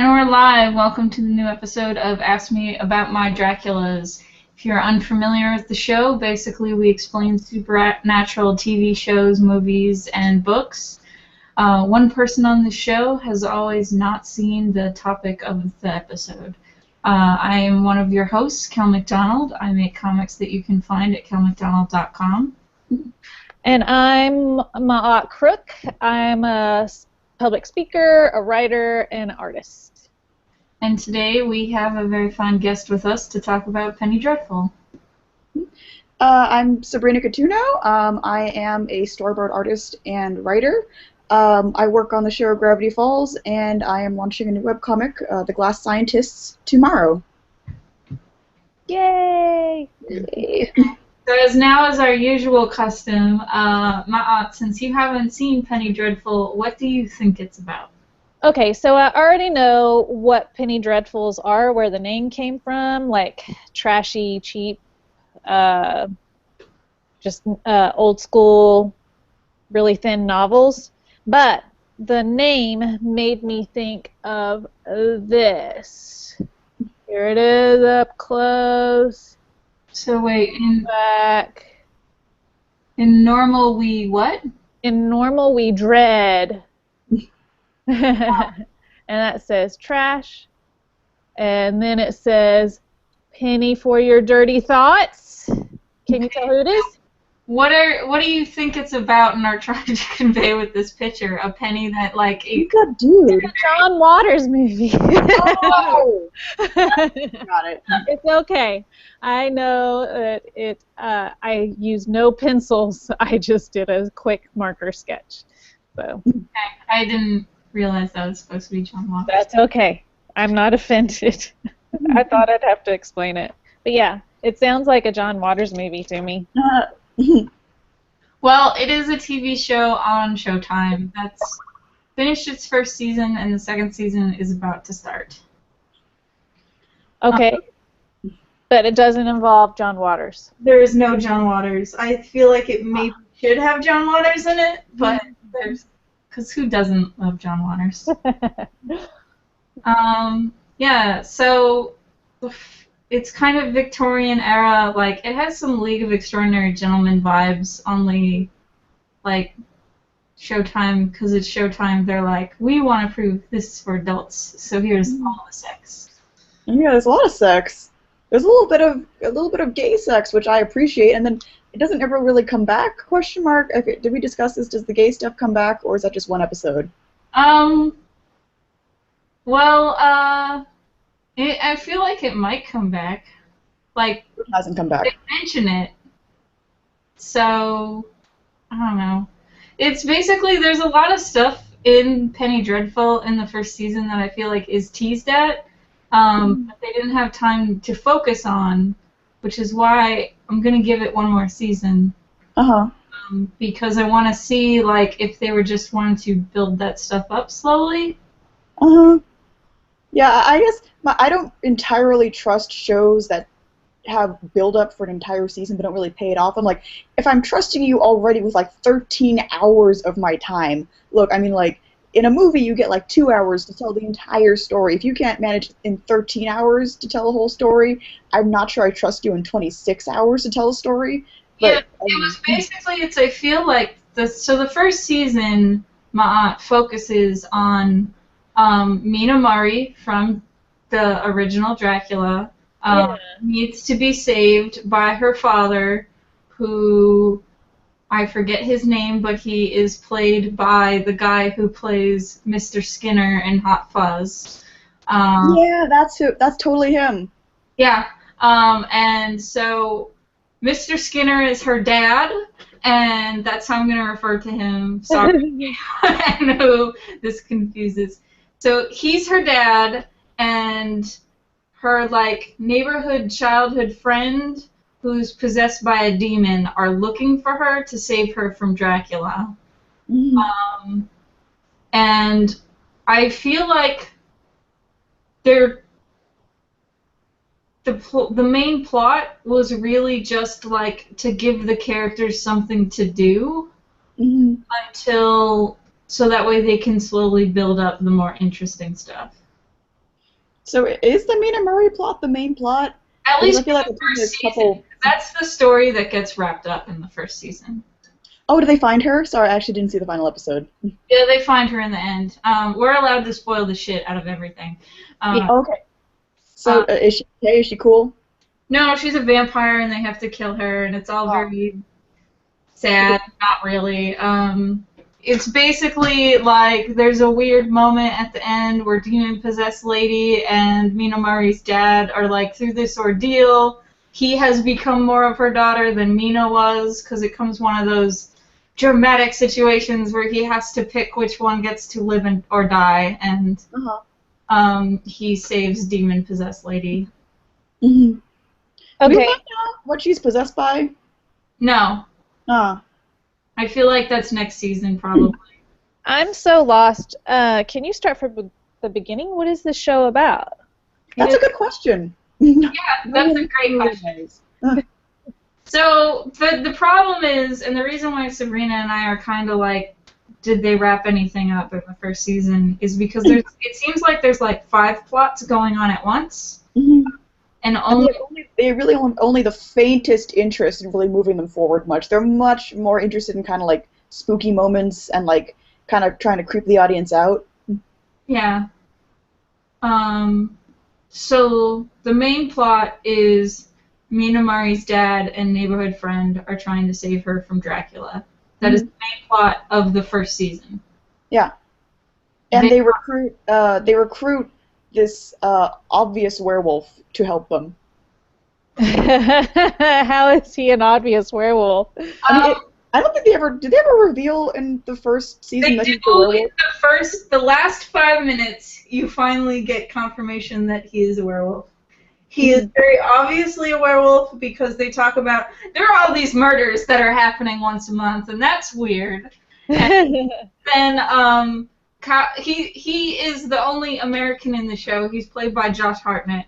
And we're live. Welcome to the new episode of Ask Me About My Draculas. If you're unfamiliar with the show, basically we explain supernatural TV shows, movies, and books. One person on the show has always not seen the topic of the episode. I am one of your hosts, Kel McDonald. I make comics that you can find at kelmcdonald.com. And I'm Ma'at Crook. I'm a public speaker, a writer, and artist. And today we have a very fine guest with us to talk about Penny Dreadful. I'm Sabrina Cotugno. I am a storyboard artist and writer. I work on the show Gravity Falls, and I am launching a new webcomic, The Glass Scientists, tomorrow. Yay! Yay. So as now is our usual custom, Ma'at, since you haven't seen Penny Dreadful, what do you think it's about? Okay, so I already know what Penny Dreadfuls are, where the name came from, like trashy, cheap, just old school, really thin novels. But the name made me think of this. Here it is up close. So wait, Back. in normal we what? In normal we dread. And that says trash. And then it says penny for your dirty thoughts. Can you tell who it is? What do you think it's about and are trying to convey with this picture? A penny that like Good dude. It's a John Waters movie. Oh! Got it. It's okay. I know that I used no pencils. I just did a quick marker sketch. So I didn't realize that was supposed to be John Waters. that's okay. I'm not offended. I thought I'd have to explain it. But yeah, it sounds like a John Waters movie to me. Well, it is a TV show on Showtime that's finished its first season, and the second season is about to start. Okay. But it doesn't involve John Waters. There is no John Waters. I feel like it maybe should have John Waters in it, but because who doesn't love John Waters? Yeah, so it's kind of Victorian era. Like, it has some League of Extraordinary Gentlemen vibes, only, like, Showtime, because it's Showtime, they're like, we want to prove this is for adults, so here's all the sex. Yeah, there's a lot of sex. There's a little bit of gay sex, which I appreciate, and then it doesn't ever really come back? Question mark. Okay, did we discuss this? Does the gay stuff come back, or is that just one episode? Well, I feel like it might come back. Like, It hasn't come back. they mention it, so I don't know. It's basically, there's a lot of stuff in Penny Dreadful in the first season that I feel like is teased at, but they didn't have time to focus on, which is why I'm gonna give it one more season. Because I want to see, like, if they were just wanting to build that stuff up slowly. Yeah, I guess I don't entirely trust shows that have build-up for an entire season but don't really pay it off. I'm like, if I'm trusting you already with, like, 13 hours of my time, look, I mean, like, in a movie you get, like, 2 hours to tell the entire story. If you can't manage in 13 hours to tell the whole story, I'm not sure I trust you in 26 hours to tell a story. But, Yeah, it was basically, I feel like, the first season, Ma'at focuses on Mina Murray from the original Dracula needs to be saved by her father, who, I forget his name, but he is played by the guy who plays Mr. Skinner in Hot Fuzz. yeah, that's totally him. Yeah, and so Mr. Skinner is her dad, and that's how I'm going to refer to him. Sorry, I know this confuses. So he's her dad, and her, like, neighborhood childhood friend who's possessed by a demon are looking for her to save her from Dracula. And I feel like the main plot was really just, like, to give the characters something to do until so that way they can slowly build up the more interesting stuff. So is the Mina Murray plot the main plot? At Because I least feel for like the it's in first this season. couple. That's the story that gets wrapped up in the first season. Oh, did they find her? Sorry, I actually didn't see the final episode. Yeah, they find her in the end. We're allowed to spoil the shit out of everything. Okay. So is she okay? Is she cool? No, she's a vampire and they have to kill her, and it's all very sad. Not really. It's basically like there's a weird moment at the end where demon-possessed lady and Mina Murray's dad are like through this ordeal. He has become more of her daughter than Mina was, because it comes one of those dramatic situations where he has to pick which one gets to live or die, and he saves demon-possessed lady. Mm-hmm. Okay. Do we find out what she's possessed by? No. I feel like that's next season, probably. I'm so lost. Can you start from the beginning? What is this show about? That's a good question. Yeah, that's a great question. So the problem is, and the reason why Sabrina and I are kind of like, did they wrap anything up in the first season, is because it seems like there's like 5 plots going on at once. Mm-hmm. And they really only the faintest interest in really moving them forward much. They're much more interested in kind of like spooky moments and like kind of trying to creep the audience out. Yeah. So the main plot is Mina Mari's dad and neighborhood friend are trying to save her from Dracula. That is the main plot of the first season. Yeah. And they recruit this obvious werewolf to help them. How is he an obvious werewolf? I don't think did they ever reveal in the first season that he's the werewolf? The last 5 minutes, you finally get confirmation that he is a werewolf. He is very obviously a werewolf because they talk about there are all these murders that are happening once a month, and that's weird. And then he is the only American in the show. He's played by Josh Hartnett.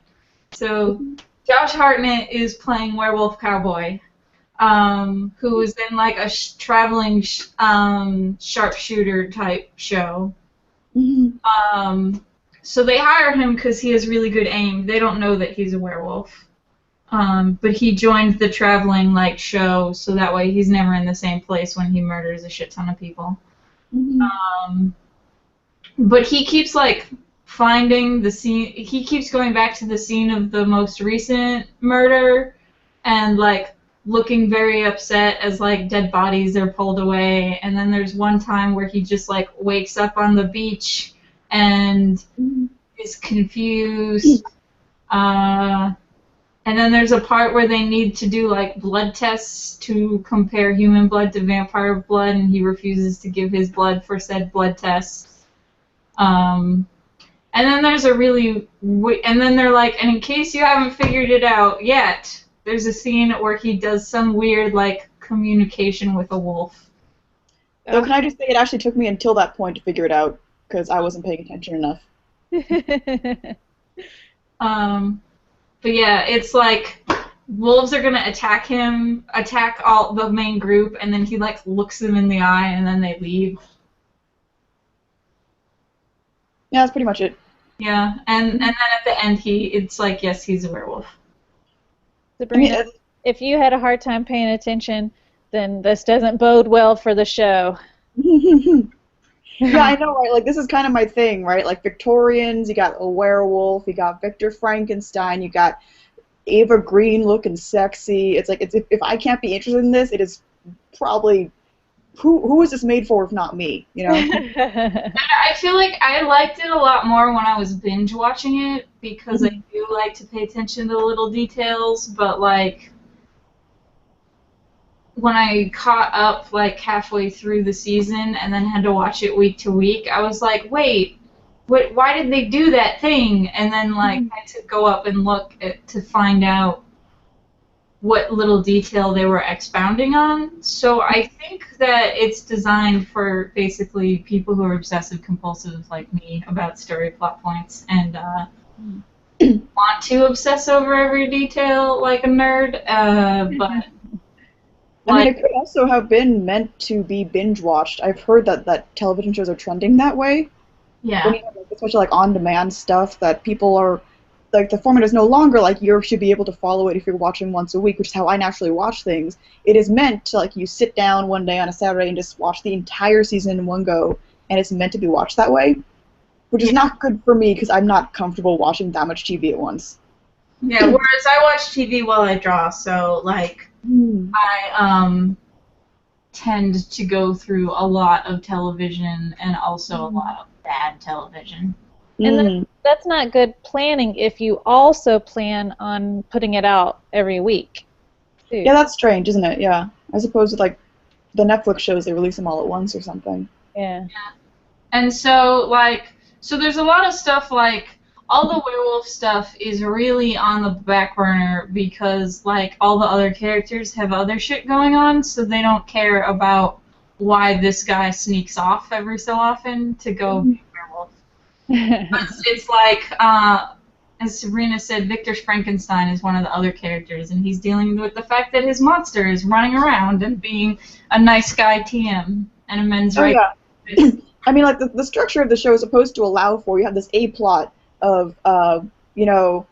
So Josh Hartnett is playing Werewolf Cowboy, who is in like a traveling sharpshooter type show. Mm-hmm. So they hire him because he has really good aim. They don't know that he's a werewolf. But he joined the traveling like show, so that way he's never in the same place when he murders a shit ton of people. Mm-hmm. But he keeps like finding the scene. He keeps going back to the scene of the most recent murder, and like looking very upset as like dead bodies are pulled away. And then there's one time where he just like wakes up on the beach and is confused. And then there's a part where they need to do like blood tests to compare human blood to vampire blood, and he refuses to give his blood for said blood tests. And then there's and then they're like, and in case you haven't figured it out yet, there's a scene where he does some weird like communication with a wolf. So can I just say it actually took me until that point to figure it out because I wasn't paying attention enough. But yeah, it's like wolves are gonna attack all the main group, and then he like looks them in the eye, and then they leave. Yeah, that's pretty much it. Yeah, and then at the end, it's like, yes, he's a werewolf. Sabrina, if you had a hard time paying attention, then this doesn't bode well for the show. Yeah, I know, right? Like, this is kind of my thing, right? Like, Victorians, you got a werewolf, you got Victor Frankenstein, you got Ava Green looking sexy. It's like, if I can't be interested in this, it is probably... Who is this made for if not me, you know? I feel like I liked it a lot more when I was binge watching it because I do like to pay attention to the little details, but like when I caught up like halfway through the season and then had to watch it week to week, I was like, wait, why did they do that thing? And then like I had to go up and look to find out what little detail they were expounding on. So I think that it's designed for basically people who are obsessive compulsive like me about story plot points and want to obsess over every detail like a nerd, but I mean, it could also have been meant to be binge watched. I've heard that television shows are trending that way. Yeah. When you have like especially like on-demand stuff that people are like the format is no longer like you should be able to follow it if you're watching once a week, which is how I naturally watch things. It is meant to like you sit down one day on a Saturday and just watch the entire season in one go, and it's meant to be watched that way, which is not good for me because I'm not comfortable watching that much TV at once. Yeah, whereas I watch TV while I draw, so like I tend to go through a lot of television and also a lot of bad television. And that's not good planning if you also plan on putting it out every week. Too. Yeah, that's strange, isn't it? Yeah. As opposed to like the Netflix shows, they release them all at once or something. Yeah. And so so there's a lot of stuff like all the werewolf stuff is really on the back burner because like all the other characters have other shit going on, so they don't care about why this guy sneaks off every so often to go be a werewolf. It's like, as Sabrina said, Victor Frankenstein is one of the other characters, and he's dealing with the fact that his monster is running around and being a nice guy TM and a men's rights. Yeah. I mean, like the structure of the show is supposed to allow for you have this A plot of you know,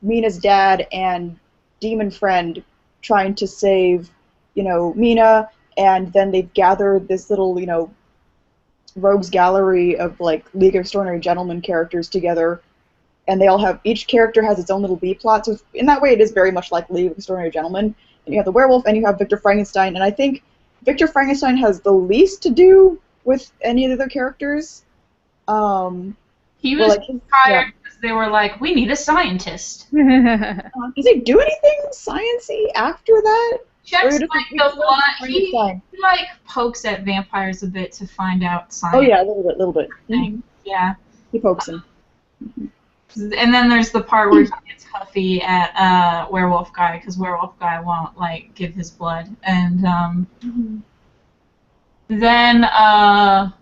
Mina's dad and demon friend trying to save, you know, Mina, and then they've gathered this little, you know, rogues gallery of like League of Extraordinary Gentlemen characters together, and they all have each character has its own little B plot. So in that way, it is very much like League of Extraordinary Gentlemen. And you have the werewolf, and you have Victor Frankenstein, and I think Victor Frankenstein has the least to do with any of the other characters. He was hired because they were like, we need a scientist. Does he do anything science-y after that? Checks like the blood. He like pokes at vampires a bit to find out science. Oh yeah, a little bit. Yeah. He pokes him. And then there's the part where he gets huffy at Werewolf Guy because Werewolf Guy won't like give his blood, and then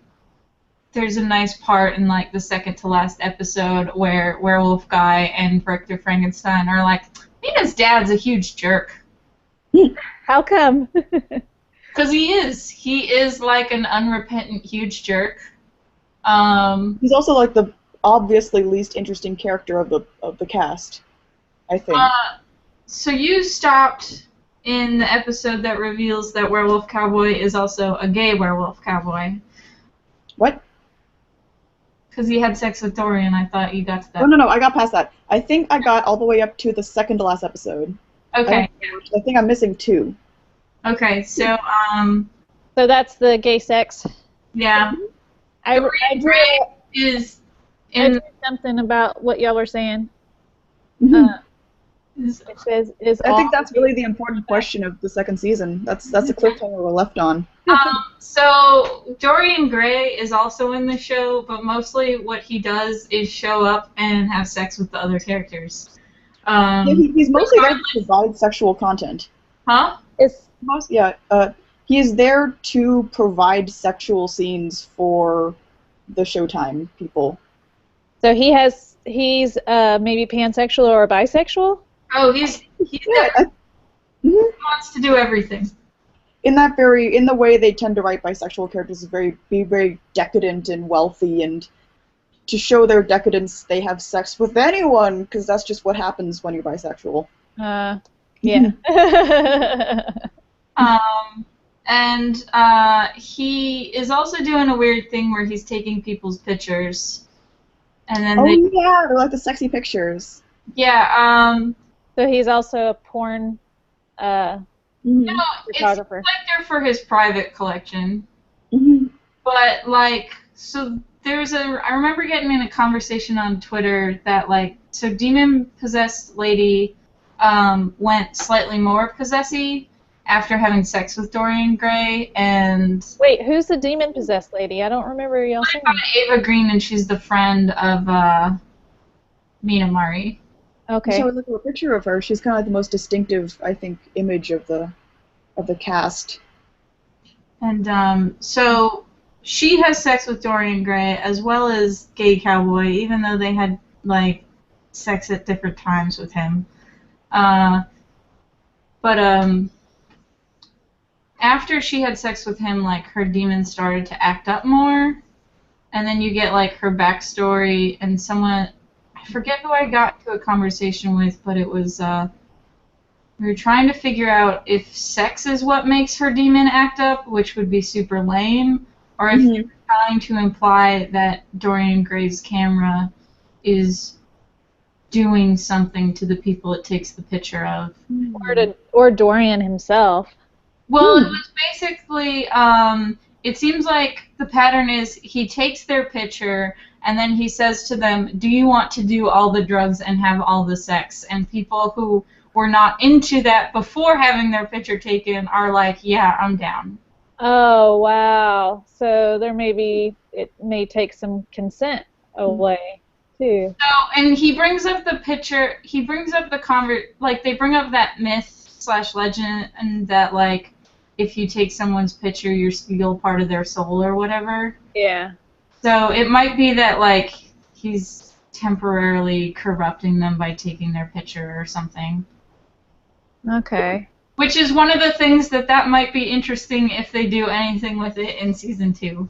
there's a nice part in like the second to last episode where Werewolf Guy and Victor Frankenstein are like, Mina's dad's a huge jerk. How come? Because he is. He is like an unrepentant huge jerk. He's also like the obviously least interesting character of the cast, I think. So you stopped in the episode that reveals that Werewolf Cowboy is also a gay werewolf cowboy. What? Because he had sex with Dorian. I thought you got to that. Oh, no, I got past that. I think I got all the way up to the second to last episode. Okay. I think I'm missing 2. Okay, so So that's the gay sex. Yeah. I drew something about what y'all were saying. It says I think that's really the important question of the second season. That's the cliffhanger we're left on. So Dorian Gray is also in the show, but mostly what he does is show up and have sex with the other characters. He's mostly there to provide sexual content. Huh? He is there to provide sexual scenes for the Showtime people. So he's maybe pansexual or bisexual? Oh, he wants to do everything. In the way they tend to write bisexual characters, be very decadent and wealthy, and to show their decadence, they have sex with anyone because that's just what happens when you're bisexual. Yeah. And he is also doing a weird thing where he's taking people's pictures, and then they're like the sexy pictures. Yeah. So he's also a porn No, photographer. It's like they're for his private collection. But like, so I remember getting in a conversation on Twitter that like, so demon possessed lady went slightly more possessy after having sex with Dorian Gray, and wait, who's the demon possessed lady? I don't remember y'all saying. Ava Green, and she's the friend of Mina Mari. Okay. So I look at a picture of her. She's kind of like the most distinctive, I think, image of the cast. And so she has sex with Dorian Gray as well as Gay Cowboy, even though they had like sex at different times with him. But after she had sex with him, like her demons started to act up more, and then you get like her backstory and someone, I forget who I got into a conversation with, but it was we were trying to figure out if sex is what makes her demon act up, which would be super lame, or if you're trying to imply that Dorian Gray's camera is doing something to the people it takes the picture of. Or Dorian himself. Well, it was basically, it seems like the pattern is he takes their picture and then he says to them, do you want to do all the drugs and have all the sex? And people who were not into that before having their picture taken are like, yeah, I'm down. Oh, wow. So it may take some consent away, too. So, and he brings up the picture, he brings up like, they bring up that myth/legend, and that, like, if you take someone's picture, you steal part of their soul or whatever. Yeah. So it might be that, like, he's temporarily corrupting them by taking their picture or something. Okay. Which is one of the things that might be interesting if they do anything with it in season 2.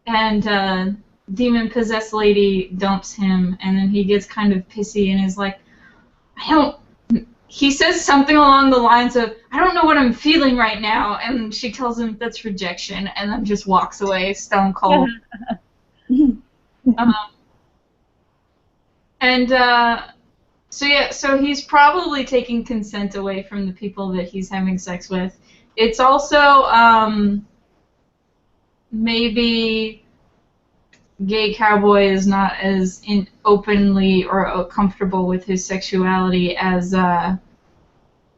And demon-possessed lady dumps him, and then he gets kind of pissy and is like, he says something along the lines of, I don't know what I'm feeling right now, and she tells him that's rejection, and then just walks away stone cold. So he's probably taking consent away from the people that he's having sex with. It's also maybe gay cowboy is not as openly or comfortable with his sexuality as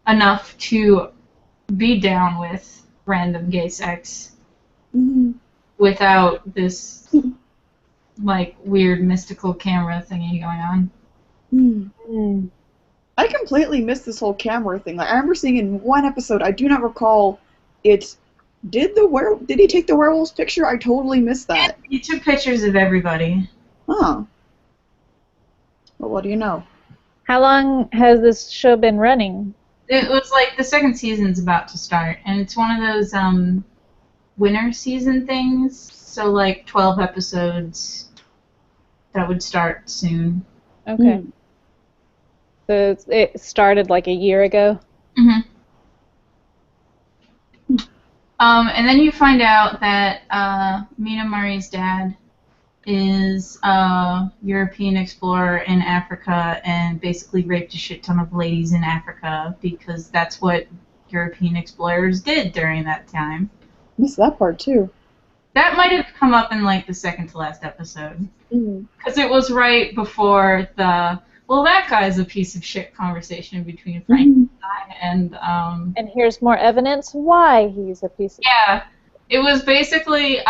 enough to be down with random gay sex without this like weird mystical camera thingy going on. I completely missed this whole camera thing. Like, I remember seeing in one episode, I do not recall it. Did he take the werewolf's picture? I totally missed that. He took pictures of everybody. Huh. Well, what do you know? How long has this show been running? It was like the second season's about to start, and it's one of those winter season things. So like 12 episodes that would start soon. Okay. So it started like a year ago? And then you find out that Mina Murray's dad is a European explorer in Africa and basically raped a shit ton of ladies in Africa because that's what European explorers did during that time. Missed that part too. That might have come up in like the second to last episode. Because it was right before the, well, that guy's a piece of shit conversation between Frankenstein and here's more evidence why he's a piece of shit. Yeah. It was basically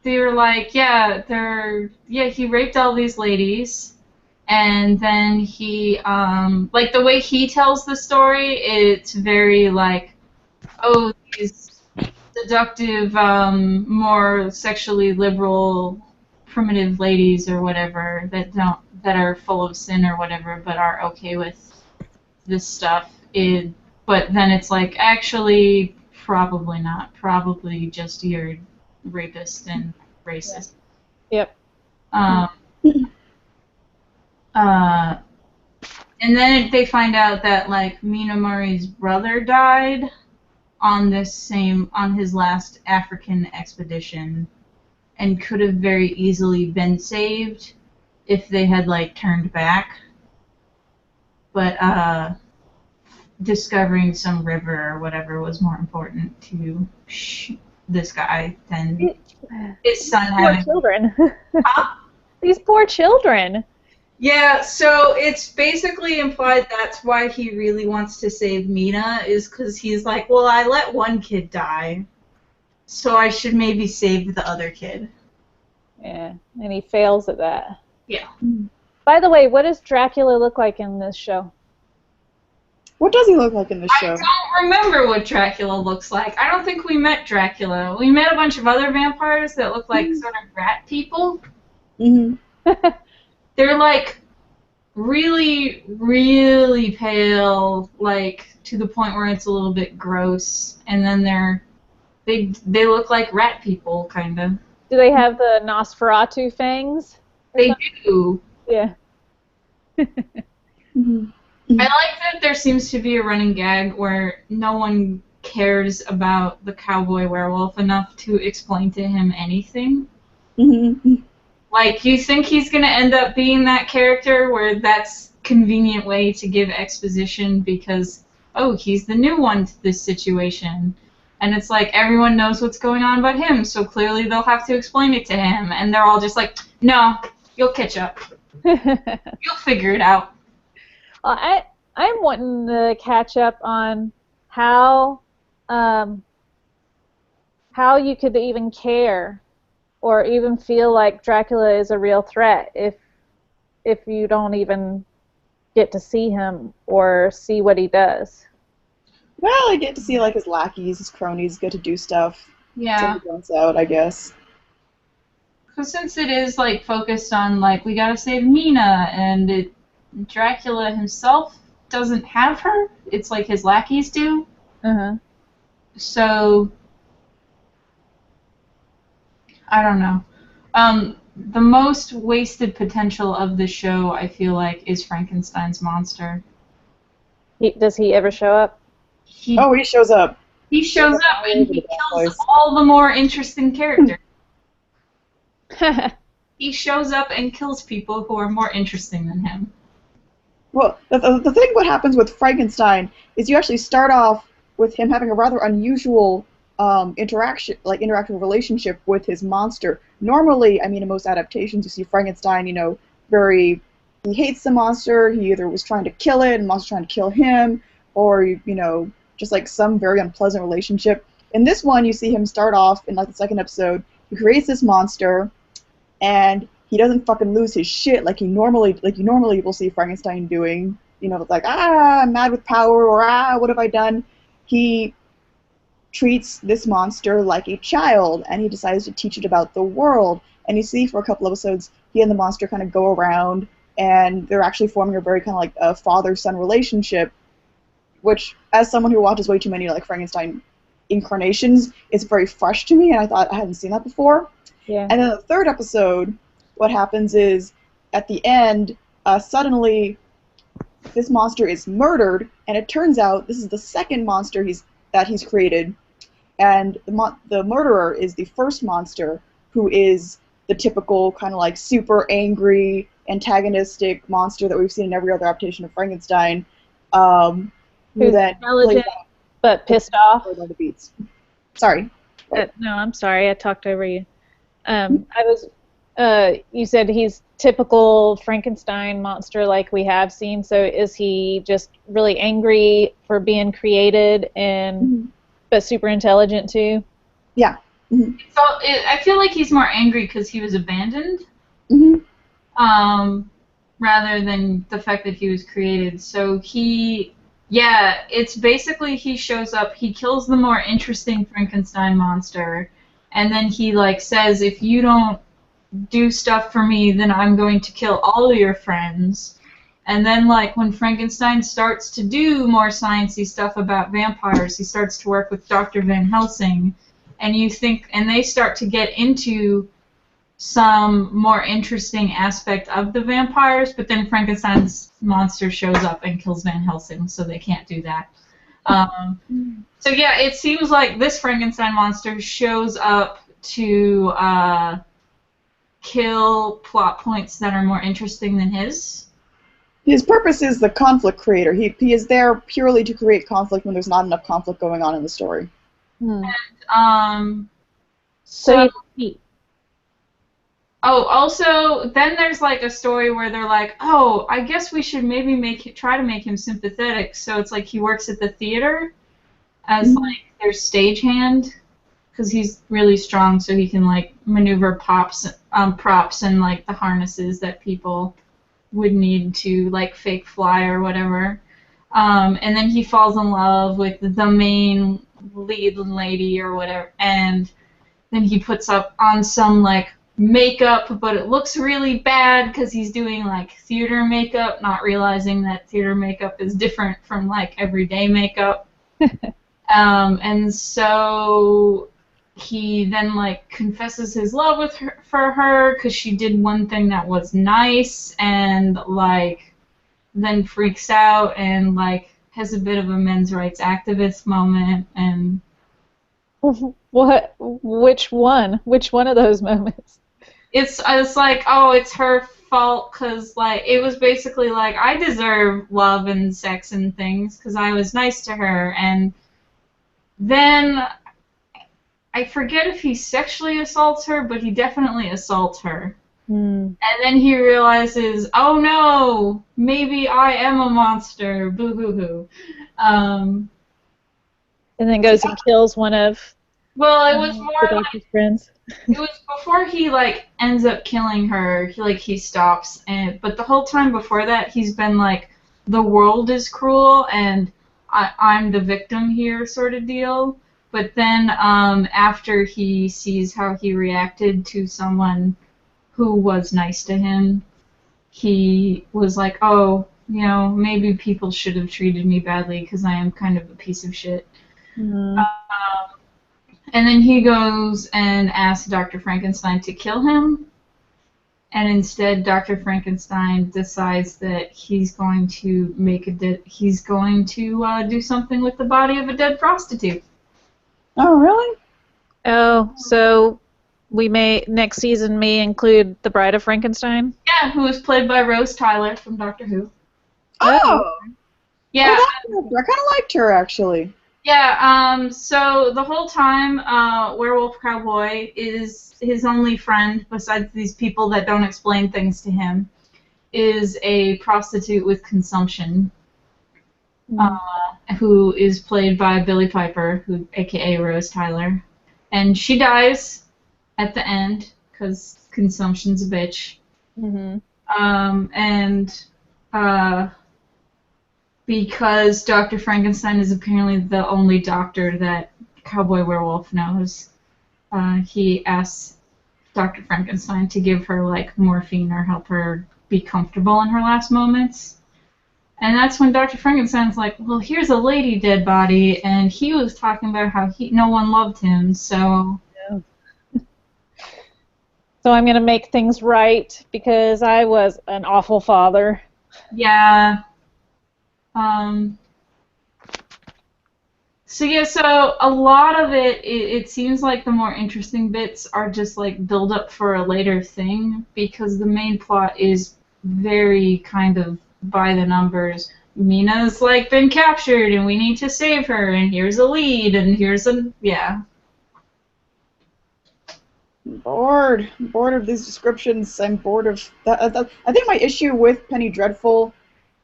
they were like, he raped all these ladies, and then he like the way he tells the story, it's very like, oh, these seductive, more sexually liberal, primitive ladies or whatever that are full of sin or whatever, but are okay with this stuff. But then it's like, actually, probably not. Probably just you're rapist and racist. Yep. And then they find out that like Mina Murray's brother died on his last African expedition, and could have very easily been saved if they had like turned back. But discovering some river or whatever was more important to this guy than his son having children. Huh? These poor children. Yeah, so it's basically implied that's why he really wants to save Mina, is because he's like, well, I let one kid die, so I should maybe save the other kid. Yeah, and he fails at that. Yeah. By the way, what does Dracula look like in this show? What does he look like in this show? I don't remember what Dracula looks like. I don't think we met Dracula. We met a bunch of other vampires that look like sort of rat people. They're like really, really pale, like to the point where it's a little bit gross, and then they look like rat people, kind of. Do they have the Nosferatu fangs? They do. Yeah. Mm-hmm. I like that there seems to be a running gag where no one cares about the cowboy werewolf enough to explain to him anything. Mm-hmm. Like, you think he's going to end up being that character where that's a convenient way to give exposition because, oh, he's the new one to this situation. And it's like, everyone knows what's going on about him, so clearly they'll have to explain it to him. And they're all just like, no, you'll catch up. You'll figure it out. Well, I'm wanting to catch up on how you could even care or even feel like Dracula is a real threat if you don't even get to see him or see what he does. Well, I get to see like his lackeys, his cronies get to do stuff. Yeah. Till he runs out, I guess. Because since it is like focused on like we gotta save Mina, and Dracula himself doesn't have her, it's like his lackeys do. Uh-huh. So I don't know. The most wasted potential of the show, I feel like, is Frankenstein's monster. Does he ever show up? He shows up. he shows up and he kills all the more interesting characters. He shows up and kills people who are more interesting than him. Well, the thing what happens with Frankenstein is you actually start off with him having a rather unusual interactive relationship with his monster. Normally, I mean, in most adaptations, you see Frankenstein, he hates the monster, he either was trying to kill it, and the monster's trying to kill him, or, just like some very unpleasant relationship. In this one, you see him start off in like the second episode, he creates this monster, and he doesn't fucking lose his shit like you normally will see Frankenstein doing. Like, I'm mad with power, or what have I done? He treats this monster like a child, and he decides to teach it about the world. And you see for a couple episodes, he and the monster kind of go around, and they're actually forming a very kind of like a father-son relationship, which, as someone who watches way too many like Frankenstein incarnations, is very fresh to me, and I thought I hadn't seen that before. Yeah. And then the third episode, what happens is, at the end, suddenly, this monster is murdered, and it turns out this is the second monster that he's created, and the murderer is the first monster, who is the typical kind of like super angry, antagonistic monster that we've seen in every other adaptation of Frankenstein. Who's intelligent but pissed off. The beats. Sorry. No, I'm sorry. I talked over you. You said he's typical Frankenstein monster like we have seen, so is he just really angry for being created but super intelligent too? Yeah. Mm-hmm. So I feel like he's more angry because he was abandoned, rather than the fact that he was created. So it's basically he shows up, he kills the more interesting Frankenstein monster, and then he like says, if you don't do stuff for me, then I'm going to kill all of your friends. And then like when Frankenstein starts to do more sciencey stuff about vampires, he starts to work with Dr. Van Helsing, and they start to get into some more interesting aspect of the vampires, but then Frankenstein's monster shows up and kills Van Helsing, so they can't do that. So yeah, it seems like this Frankenstein monster shows up to kill plot points that are more interesting than his. His purpose is the conflict creator. He is there purely to create conflict when there's not enough conflict going on in the story. And, also, then there's like a story where they're like, oh, I guess we should maybe try to make him sympathetic. So it's like he works at the theater as like their stagehand, because he's really strong, so he can like maneuver props and like the harnesses that people would need to like fake fly or whatever. And then he falls in love with the main lead lady or whatever, and then he puts up on some like makeup, but it looks really bad because he's doing like theater makeup, not realizing that theater makeup is different from like everyday makeup. And so he then like confesses his love for her because she did one thing that was nice, and like then freaks out and like has a bit of a men's rights activist moment. And What? Which one? Which one of those moments? it's like, oh, it's her fault because like it was basically like, I deserve love and sex and things because I was nice to her. And then I forget if he sexually assaults her, but he definitely assaults her. And then he realizes, oh no, maybe I am a monster, boo hoo hoo. And then goes and kills one of Well, it was the more like, doctor's friends. it was before he like ends up killing her. He stops, but the whole time before that, he's been like, the world is cruel and I'm the victim here, sort of deal. But then after he sees how he reacted to someone who was nice to him, he was like, oh, you know, maybe people should have treated me badly because I am kind of a piece of shit. And then he goes and asks Dr. Frankenstein to kill him, and instead Dr. Frankenstein decides that he's going to do something with the body of a dead prostitute. Oh, really? Oh, so next season may include the Bride of Frankenstein? Yeah, who was played by Rose Tyler from Doctor Who. Oh! Yeah. Oh, I kind of liked her, actually. Yeah, so the whole time, Werewolf Cowboy is his only friend, besides these people that don't explain things to him, is a prostitute with consumption, who is played by Billie Piper, aka Rose Tyler. And she dies at the end, because consumption's a bitch. Because Dr. Frankenstein is apparently the only doctor that Cowboy Werewolf knows, he asks Dr. Frankenstein to give her like morphine or help her be comfortable in her last moments. And that's when Dr. Frankenstein's like, well, here's a lady dead body, and he was talking about how no one loved him, so... So I'm going to make things right because I was an awful father. Yeah. So a lot of it seems like the more interesting bits are just like build up for a later thing, because the main plot is very kind of by the numbers. Mina's like been captured and we need to save her, and here's a lead, and yeah. Bored of these descriptions. I'm bored of that. I think my issue with Penny Dreadful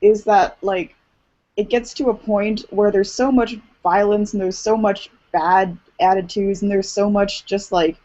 is that like it gets to a point where there's so much violence and there's so much bad attitudes and there's so much just like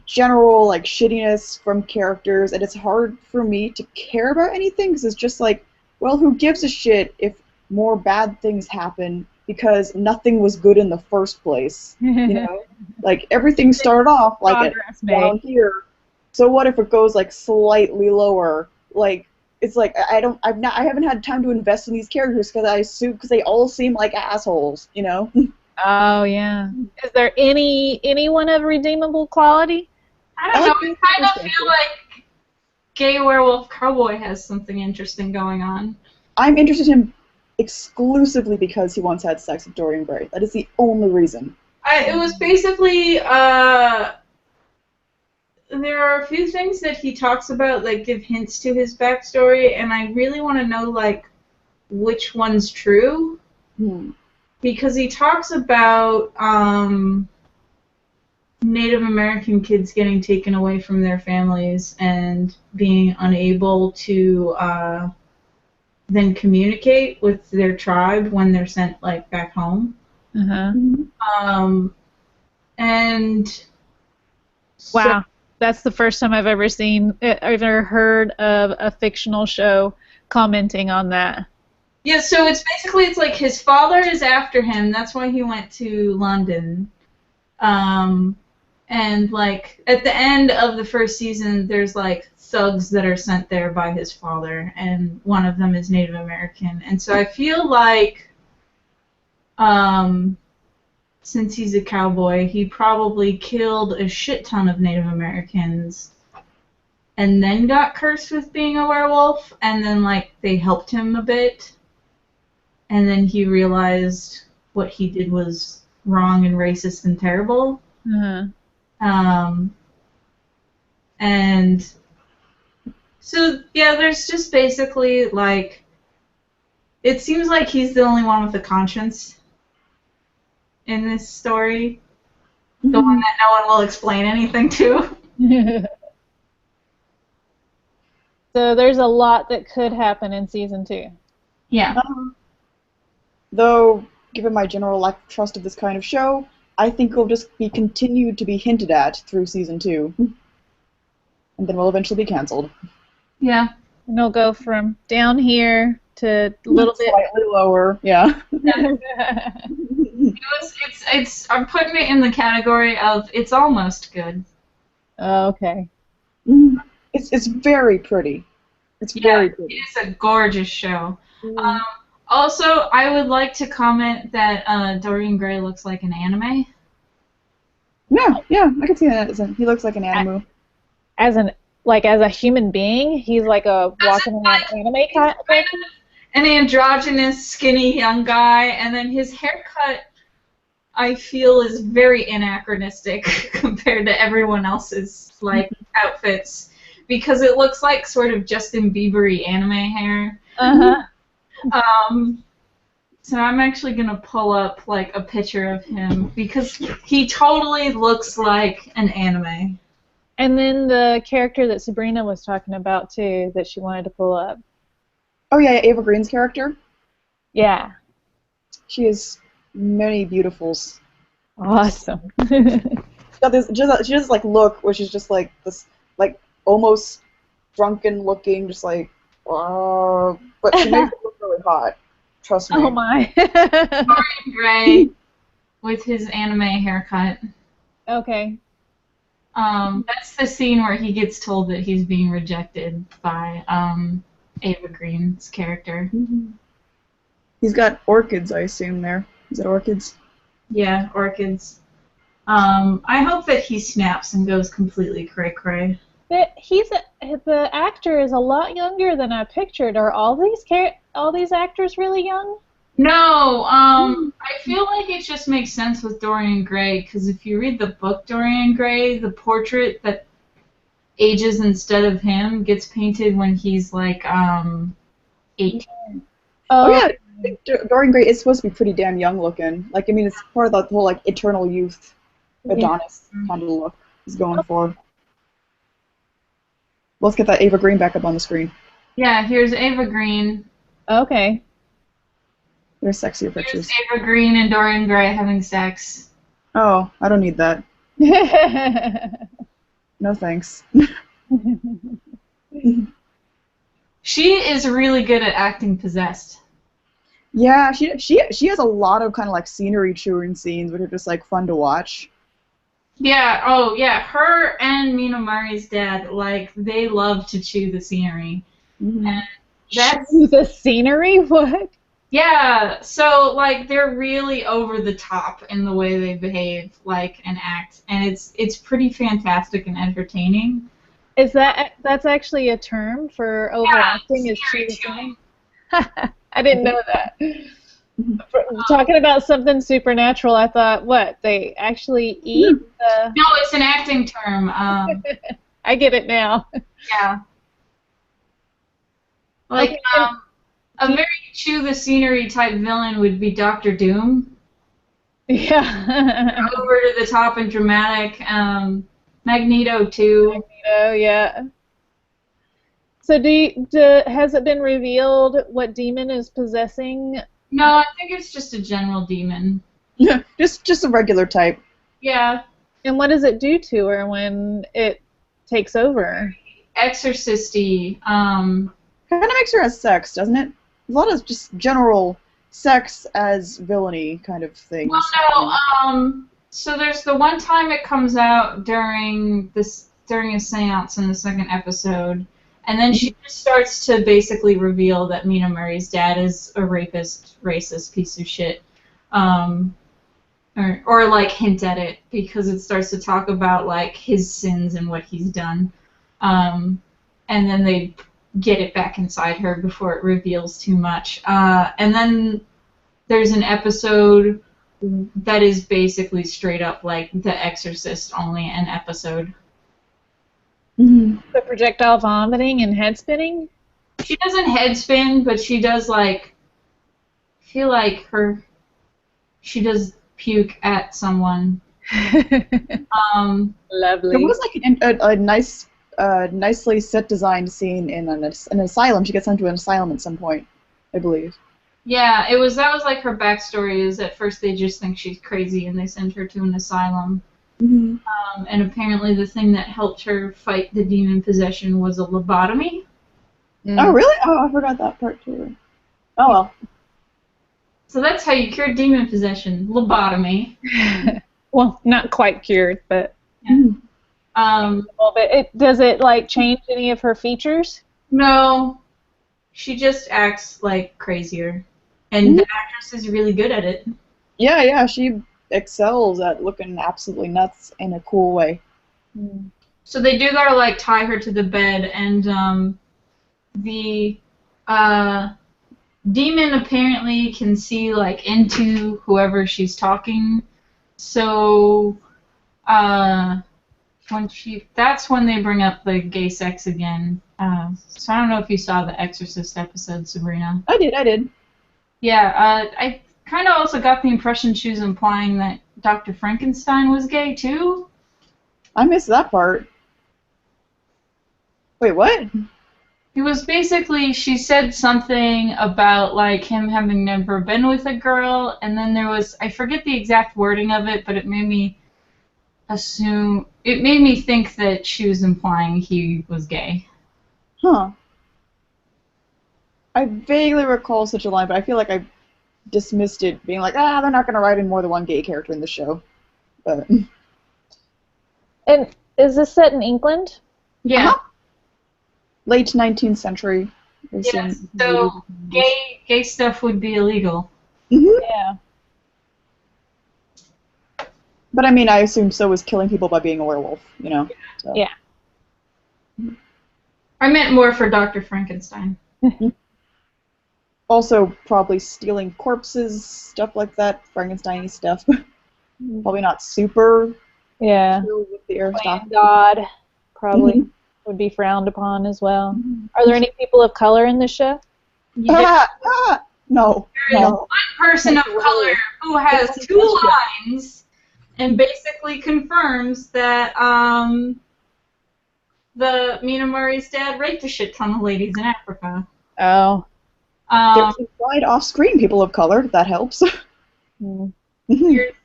general like shittiness from characters, and it's hard for me to care about anything because it's just like, well, who gives a shit if more bad things happen because nothing was good in the first place, you know? Like everything started off like down here, so what if it goes like slightly lower? Like it's like I haven't had time to invest in these characters because they all seem like assholes, you know? Oh yeah. Is there anyone of redeemable quality? I don't know. I kind of feel like Gay Werewolf Cowboy has something interesting going on. I'm interested in him exclusively because he once had sex with Dorian Gray. That is the only reason. It was basically, there are a few things that he talks about that give hints to his backstory, and I really want to know, like, which one's true. Because he talks about Native American kids getting taken away from their families and being unable to then communicate with their tribe when they're sent like back home. And wow, that's the first time I've ever heard of a fictional show commenting on that. Yeah, so it's like his father is after him. That's why he went to London. And And like at the end of the first season, there's like thugs that are sent there by his father, and one of them is Native American. And so I feel like, since he's a cowboy, he probably killed a shit ton of Native Americans, and then got cursed with being a werewolf, and then like they helped him a bit, and then he realized what he did was wrong and racist and terrible. Uh-huh. And so, yeah, there's just basically, like, it seems like he's the only one with a conscience in this story. The one that no one will explain anything to. So there's a lot that could happen in season 2. Yeah. Though, given my general lack of trust of this kind of show, I think it'll just be continued to be hinted at through season 2. And then we'll eventually be canceled. Yeah. And it'll go from down here to a little bit slightly lower. Yeah. I'm putting it in the category of it's almost good. Oh, okay. It's very pretty. It's very pretty. It's a gorgeous show. Also, I would like to comment that Dorian Gray looks like an anime. Yeah, I can see that. He looks like an anime. As a human being, he's like a walking around anime kind of person. An androgynous, skinny young guy, and then his haircut, I feel, is very anachronistic compared to everyone else's like outfits, because it looks like sort of Justin Bieber-y anime hair. So I'm actually gonna pull up like a picture of him because he totally looks like an anime. And then the character that Sabrina was talking about too, that she wanted to pull up. Oh yeah, Ava Green's character. Yeah. She has many beautifuls. Awesome. She just like look where she's just like this, like almost drunken looking, just like, but she makes it look really hot. Trust me. Oh my. Dorian Gray with his anime haircut. Okay. That's the scene where he gets told that he's being rejected by Ava Green's character. He's got orchids, I assume, there. Is it orchids? Yeah, orchids. I hope that he snaps and goes completely cray-cray. The actor is a lot younger than I pictured. Are all these actors really young? No, I feel like it just makes sense with Dorian Gray, because if you read the book Dorian Gray, the portrait that ages instead of him gets painted when he's like 18. Oh yeah, I think Dorian Gray is supposed to be pretty damn young looking. Like, I mean, it's part of the whole like eternal youth Adonis kind of look he's going for. Let's get that Ava Green back up on the screen. Yeah, here's Ava Green. Okay. There's sexier pictures. Here's Ava Green and Dorian Gray having sex. Oh, I don't need that. No thanks. She is really good at acting possessed. Yeah, she has a lot of kind of like scenery chewing scenes, which are just like fun to watch. Yeah, oh yeah, her and Mina Murray's dad, like, they love to chew the scenery. And that's Chew the scenery? What? Yeah, so like they're really over the top in the way they behave, like, and act, and it's pretty fantastic and entertaining. That's actually a term for overacting? Is chew the scenery? I didn't know that. Talking about something supernatural, I thought, what, they actually eat the... No, it's an acting term. I get it now. Yeah. Like, a very chew the scenery type villain would be Dr. Doom. Yeah. Over to the top and dramatic. Magneto too. Magneto, yeah. So has it been revealed what demon is possessing? No, I think it's just a general demon. Yeah, just a regular type. Yeah. And what does it do to her when it takes over? Exorcisty. Kind of makes her as sex, doesn't it? A lot of just general sex as villainy kind of things. Well, no, So there's the one time it comes out during a seance in the second episode, and then she just starts to basically reveal that Mina Murray's dad is a rapist, racist piece of shit, or like hint at it because it starts to talk about like his sins and what he's done, and then they get it back inside her before it reveals too much, and then there's an episode that is basically straight up like The Exorcist, only an episode. Mm-hmm. The projectile vomiting and head spinning? She doesn't head spin, but she does like, I feel like she does puke at someone. Lovely. There was like a nice, nicely set designed scene in an asylum. She gets sent to an asylum at some point, I believe. Yeah, that was like her backstory. Is at first they just think she's crazy and they send her to an asylum. Mm-hmm. And apparently the thing that helped her fight the demon possession was a lobotomy. Oh, really? Oh, I forgot that part too. Oh, well. So that's how you cure demon possession, lobotomy. Well, not quite cured, but Yeah. a little bit. Does it like change any of her features? No, she just acts like crazier. And the actress is really good at it. Yeah, she excels at looking absolutely nuts in a cool way. So they do gotta like tie her to the bed, and the demon apparently can see like into whoever she's talking. So that's when they bring up the gay sex again. So I don't know if you saw the Exorcist episode, Sabrina. I did. Yeah, I kind of also got the impression she was implying that Dr. Frankenstein was gay too. I missed that part. Wait, what? It was basically, she said something about like him having never been with a girl, and then there was, I forget the exact wording of it, but it made me think that she was implying he was gay. Huh. I vaguely recall such a line, but I feel like I dismissed it, being like, they're not going to write in more than one gay character in the show. But And is this set in England? Yeah. Uh-huh. Late 19th century. Yes. So gay stuff would be illegal. Mm-hmm. Yeah. But I mean, I assume so was killing people by being a werewolf, you know? So. Yeah. I meant more for Dr. Frankenstein. Also, probably stealing corpses, stuff like that, Frankenstein-y stuff. Probably not super Yeah. chill with the Playing aristocracy. God probably would be frowned upon as well. Are there any people of color in this show? Yeah. No. There is one person of color who has two lines and basically confirms that the Mina Murray's dad raped a shit ton of ladies in Africa. Oh. There's implied off-screen people of color, if that helps. Hmm. So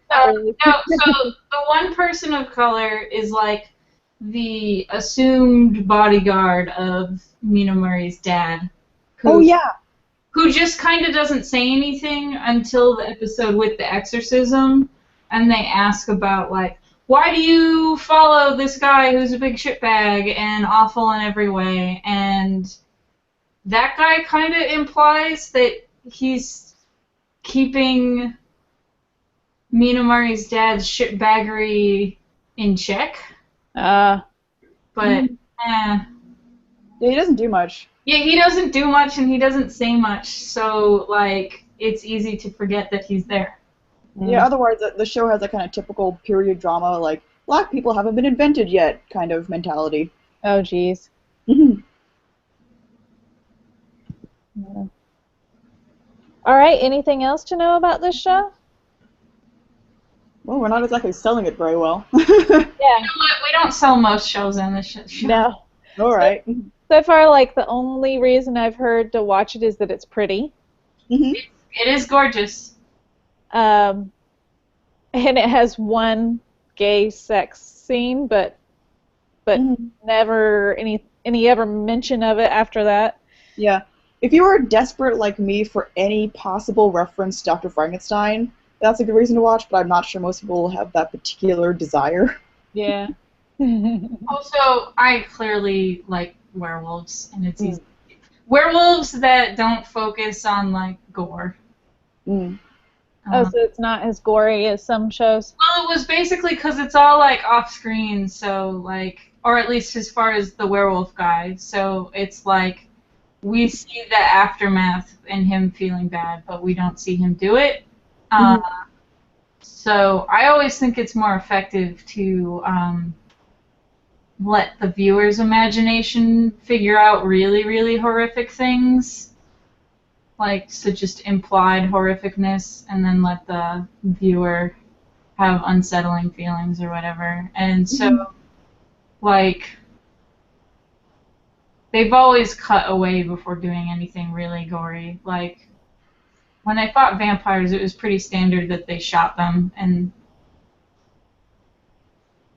the one person of color is like the assumed bodyguard of Mina Murray's dad. Oh, yeah. Who just kind of doesn't say anything until the episode with the exorcism, and they ask about, like, why do you follow this guy who's a big shitbag and awful in every way? And that guy kind of implies that he's keeping Mina Murray's dad's shitbaggery in check. But, Yeah, he doesn't do much. Yeah, he doesn't do much and he doesn't say much, so, like, it's easy to forget that he's there. Yeah, otherwise the show has a kind of typical period drama, like, black people haven't been invented yet kind of mentality. Oh, geez. Mhm. Yeah. All right, anything else to know about this show? Well, we're not exactly selling it very well. Yeah. You know what? We don't sell most shows on this show. No. All right. So far, like, the only reason I've heard to watch it is that it's pretty. Mm-hmm. It is gorgeous. And it has one gay sex scene, but never any ever mention of it after that. Yeah. If you were desperate like me for any possible reference to Dr. Frankenstein, that's a good reason to watch, but I'm not sure most people will have that particular desire. Yeah. Also, I clearly like werewolves, and it's easy. Werewolves that don't focus on like gore. Mm. Oh, so it's not as gory as some shows? Well, it was basically because it's all like off screen, so like, or at least as far as the werewolf guy. So it's like we see the aftermath and him feeling bad, but we don't see him do it. So I always think it's more effective to let the viewer's imagination figure out really, really horrific things. Like, so just implied horrificness, and then let the viewer have unsettling feelings or whatever. And so, like, they've always cut away before doing anything really gory. Like, when they fought vampires, it was pretty standard that they shot them and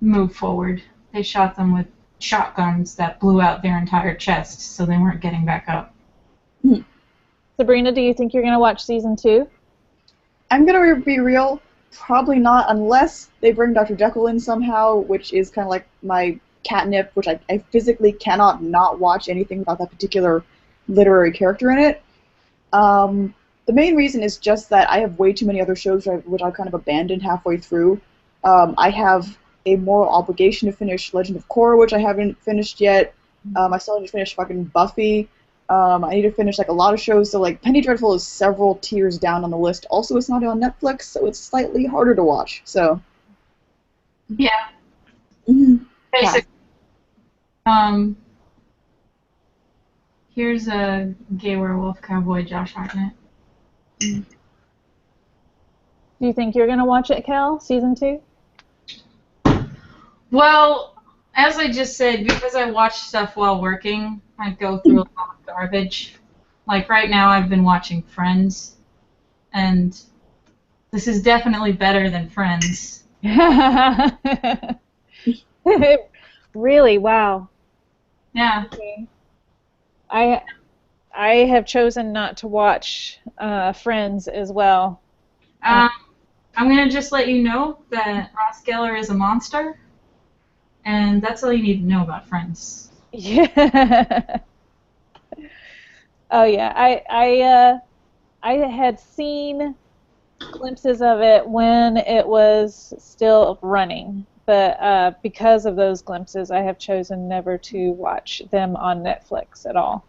moved forward. They shot them with shotguns that blew out their entire chest, so they weren't getting back up. Sabrina, do you think you're going to watch season 2? I'm gonna be real, probably not, unless they bring Dr. Jekyll in somehow, which is kind of like my catnip, which I physically cannot not watch anything about that particular literary character in it. The main reason is just that I have way too many other shows which I've kind of abandoned halfway through. I have a moral obligation to finish Legend of Korra, which I haven't finished yet. I still need to finish fucking Buffy. I need to finish like a lot of shows, so like Penny Dreadful is several tiers down on the list. Also, it's not on Netflix, so it's slightly harder to watch. So Yeah. Basically. Here's a gay werewolf cowboy, Josh Hartnett. Do you think you're going to watch it, Cal, season 2? Well, as I just said, because I watch stuff while working, I go through a lot of garbage. Like right now, I've been watching Friends, and this is definitely better than Friends. Really? Wow. Yeah. Okay. I have chosen not to watch Friends as well. I'm going to just let you know that Ross Geller is a monster, and that's all you need to know about Friends. Yeah. Oh yeah, I had seen glimpses of it when it was still running, but because of those glimpses, I have chosen never to watch them on Netflix at all.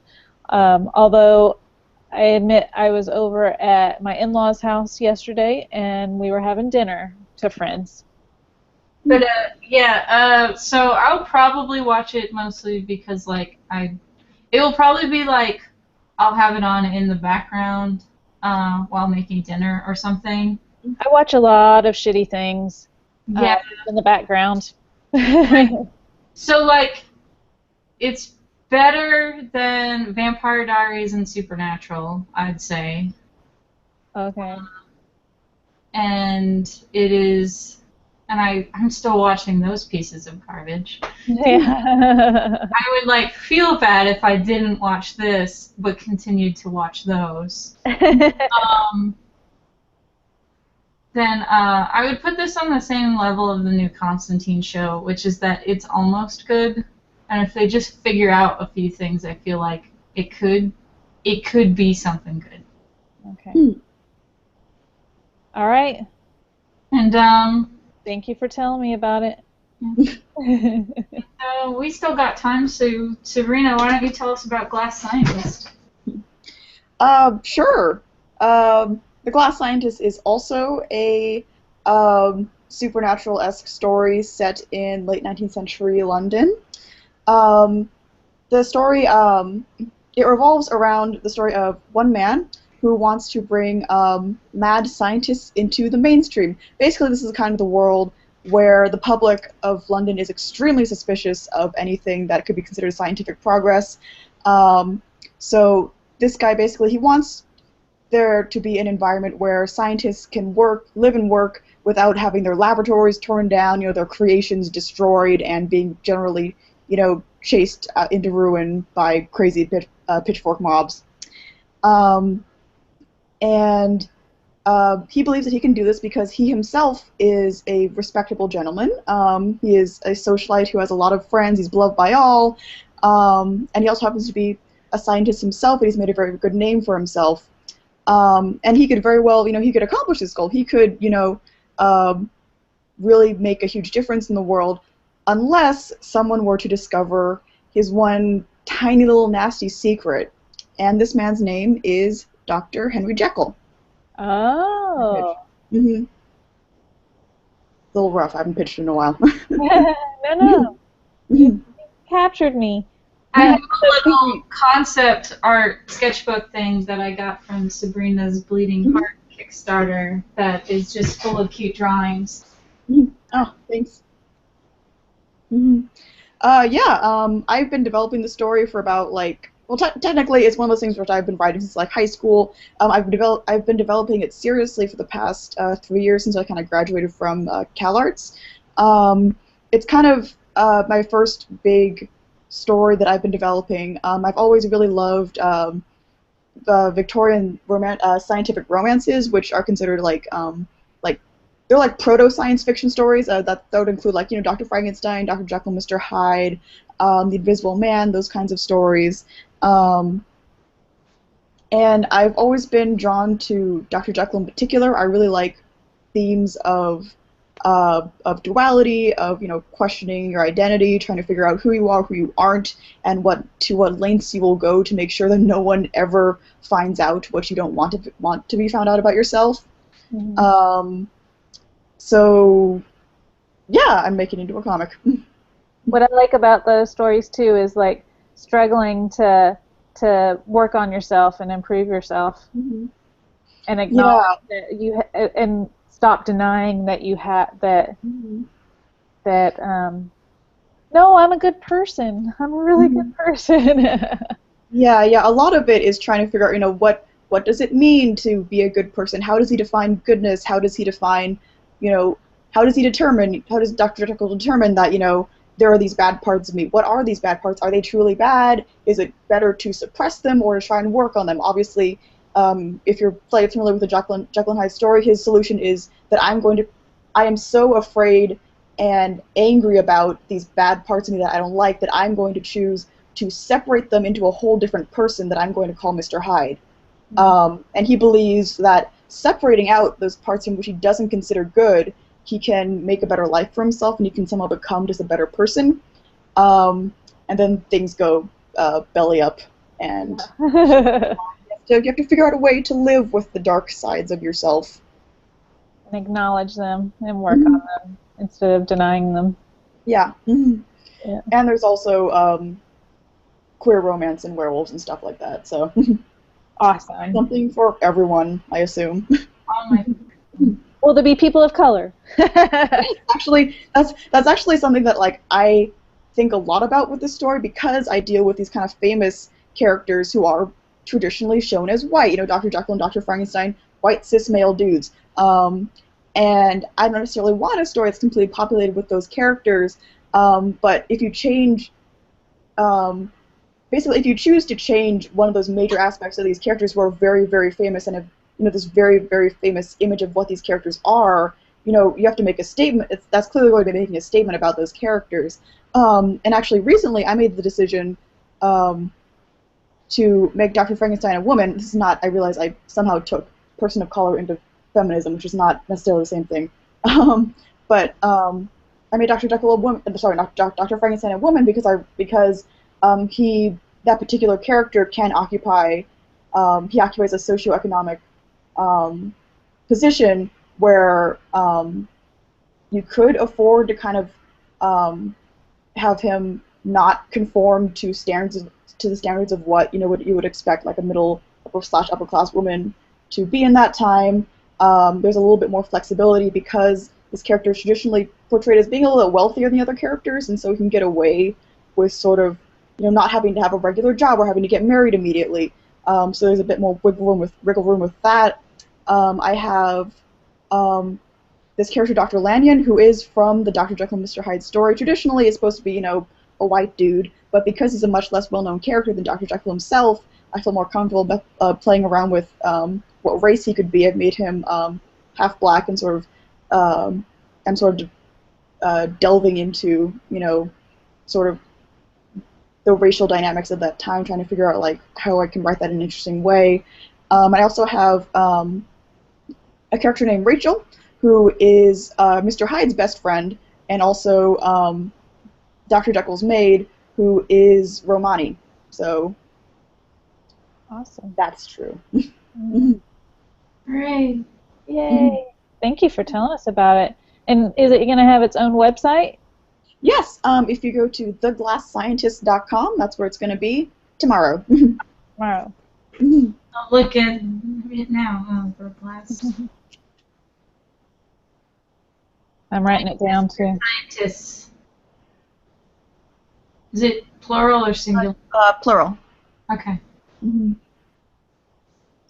Although I admit I was over at my in-laws' house yesterday, and we were having dinner to Friends. But so I'll probably watch it mostly because like it will probably be like I'll have it on in the background while making dinner or something. I watch a lot of shitty things Yeah. in the background. So like it's better than Vampire Diaries and Supernatural, I'd say. Okay. And it is. And I'm still watching those pieces of garbage. Yeah. I would like feel bad if I didn't watch this, but continued to watch those. Then I would put this on the same level of the new Constantine show, which is that it's almost good. And if they just figure out a few things, I feel like it could be something good. Okay. All right. And thank you for telling me about it. We still got time, so Sabrina, why don't you tell us about Glass Scientist? Sure. The Glass Scientist is also a supernatural-esque story set in late 19th century London. The story it revolves around the story of one man who wants to bring mad scientists into the mainstream. Basically, this is kind of the world where the public of London is extremely suspicious of anything that could be considered scientific progress. So this guy basically, he wants there to be an environment where scientists can live and work without having their laboratories torn down, their creations destroyed and being generally, chased into ruin by crazy pitchfork mobs. And He believes that he can do this because he himself is a respectable gentleman. He is a socialite who has a lot of friends. He's beloved by all, and he also happens to be a scientist himself. And he's made a very good name for himself. And he could very well, he could accomplish his goal. He could, really make a huge difference in the world, unless someone were to discover his one tiny little nasty secret. And this man's name is Dr. Henry Jekyll. Oh. Mm-hmm. A little rough. I haven't pitched in a while. No. You captured me. I have a little concept art sketchbook thing that I got from Sabrina's Bleeding Heart Kickstarter that is just full of cute drawings. Oh, thanks. I've been developing the story for about technically it's one of those things which I've been writing since high school. I've been developing it seriously for the past 3 years since I kind of graduated from CalArts. It's kind of my first big story that I've been developing. I've always really loved Victorian scientific romances, which are considered they're like proto-science fiction stories that would include Dr. Frankenstein, Dr. Jekyll, Mr. Hyde, The Invisible Man, those kinds of stories. And I've always been drawn to Dr. Jekyll in particular. I really like themes of duality, of questioning your identity, trying to figure out who you are, who you aren't, and what lengths you will go to make sure that no one ever finds out what you don't want to be found out about yourself. Mm-hmm. So yeah, I'm making it into a comic. What I like about those stories too is struggling to work on yourself and improve yourself, and acknowledge that you and stop denying that you have that. No, I'm a good person. I'm a really good person. Yeah. A lot of it is trying to figure out, what does it mean to be a good person? How does he define goodness? How does he define, how does Dr. Jekyll determine that, there are these bad parts of me? What are these bad parts? Are they truly bad? Is it better to suppress them or to try and work on them? Obviously, if you're familiar with the Jekyll and Hyde story, his solution is that I am so afraid and angry about these bad parts of me that I don't like that I'm going to choose to separate them into a whole different person that I'm going to call Mr. Hyde. And he believes that separating out those parts in which he doesn't consider good, he can make a better life for himself and he can somehow become just a better person. And then things go belly up, and you have to figure out a way to live with the dark sides of yourself. And acknowledge them and work on them instead of denying them. Yeah. Yeah. And there's also queer romance and werewolves and stuff like that. So awesome. Something for everyone, I assume. Oh my. Will there be people of color? Actually, that's actually something that I think a lot about with this story, because I deal with these kind of famous characters who are traditionally shown as white. Dr. Jekyll and Dr. Frankenstein, white cis male dudes. And I don't necessarily want a story that's completely populated with those characters. But if you change, basically, if you choose to change one of those major aspects of these characters who are very, very famous and have this very, very famous image of what these characters are, you have to make a statement. That's clearly going to be making a statement about those characters. And actually, recently, I made the decision to make Dr. Frankenstein a woman. This is not, I realize I somehow took person of color into feminism, which is not necessarily the same thing. But I made Dr. Jekyll a woman. Sorry, not Dr. Frankenstein a woman because that particular character can occupy. He occupies a socioeconomic position where you could afford to kind of have him not conform to the standards of what what you would expect a middle upper class woman to be in that time. There's a little bit more flexibility because this character is traditionally portrayed as being a little bit wealthier than the other characters, and so he can get away with sort of not having to have a regular job or having to get married immediately. So there's a bit more wiggle room with that. I have this character, Dr. Lanyon, who is from the Dr. Jekyll and Mr. Hyde story. Traditionally, is supposed to be a white dude, but because he's a much less well-known character than Dr. Jekyll himself, I feel more comfortable playing around with what race he could be. I've made him half black and delving into, sort of the racial dynamics of that time, trying to figure out like how I can write that in an interesting way. I also have a character named Rachel, who is Mr. Hyde's best friend, and also Dr. Jekyll's maid, who is Romani. So Awesome. that's true. Hooray. Yay. Thank you for telling us about it. And is it going to have its own website? Yes, if you go to theglassscientist.com, that's where it's going to be tomorrow. Tomorrow. I'll look at it now. Oh, the glass. I'm writing it down too. Scientists. Is it plural or singular? Plural. Okay.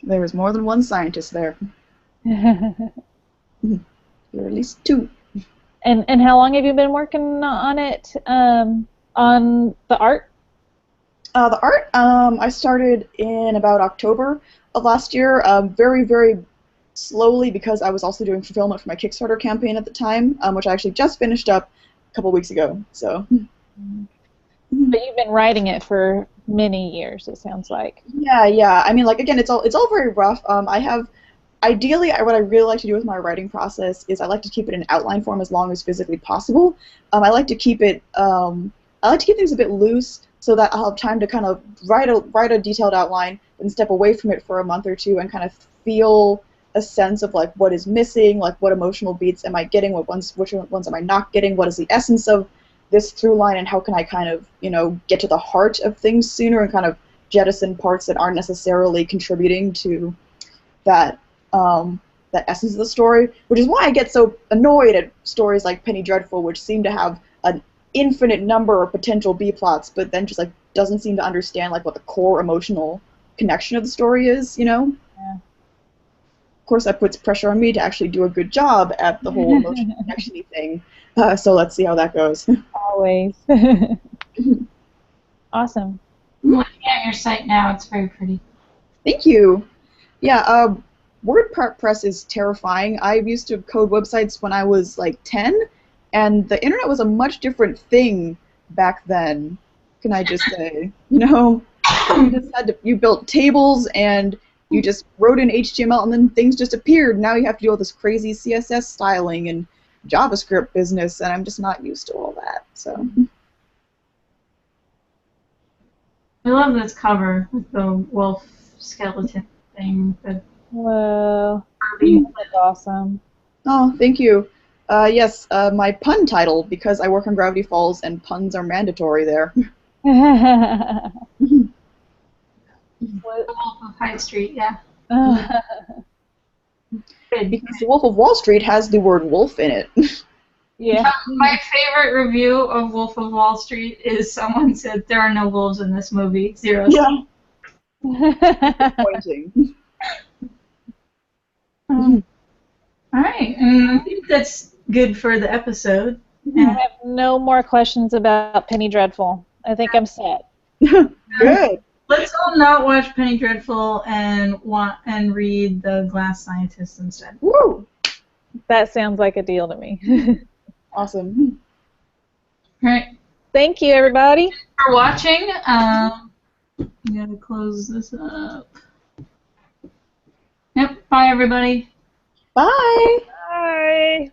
There was more than one scientist there. There were at least two. And how long have you been working on it? On the art? The art, I started in about October of last year, very, very slowly because I was also doing fulfillment for my Kickstarter campaign at the time, which I actually just finished up a couple weeks ago. So. But you've been writing it for many years, it sounds like. Yeah. I mean, like, again, it's all very rough. Ideally, what I really like to do with my writing process is I like to keep it in outline form as long as physically possible. I like to keep things a bit loose so that I'll have time to kind of write a detailed outline and step away from it for a month or two and kind of feel a sense of like what is missing, like what emotional beats am I getting, which ones am I not getting, what is the essence of this through line, and how can I kind of get to the heart of things sooner and kind of jettison parts that aren't necessarily contributing to that essence of the story, which is why I get so annoyed at stories like Penny Dreadful, which seem to have an infinite number of potential B-plots, but then just like doesn't seem to understand like what the core emotional connection of the story is, Yeah. Of course, that puts pressure on me to actually do a good job at the whole emotional connection-y thing. So let's see how that goes. Always. Awesome. I'm looking at your site now. It's very pretty. Thank you. Yeah, WordPress is terrifying. I used to code websites when I was like 10, and the internet was a much different thing back then, can I just say. You built tables and you just wrote in HTML and then things just appeared. Now you have to deal with this crazy CSS styling and JavaScript business, and I'm just not used to all that. So. I love this cover with the wolf skeleton thing. Whoa. That's awesome. Oh, thank you. Yes, my pun title, because I work on Gravity Falls and puns are mandatory there. The Wolf of High Street, yeah. Because The Wolf of Wall Street has the word wolf in it. Yeah. My favorite review of Wolf of Wall Street is someone said there are no wolves in this movie. 0. Yeah. Disappointing. All right, and I think that's good for the episode. I have no more questions about Penny Dreadful. I think I'm set. Good. Let's all not watch Penny Dreadful and read The Glass Scientist instead. Woo! That sounds like a deal to me. Awesome. All right. Thank you, everybody. For watching. I'm gonna close this up. Yep. Bye, everybody. Bye. Bye.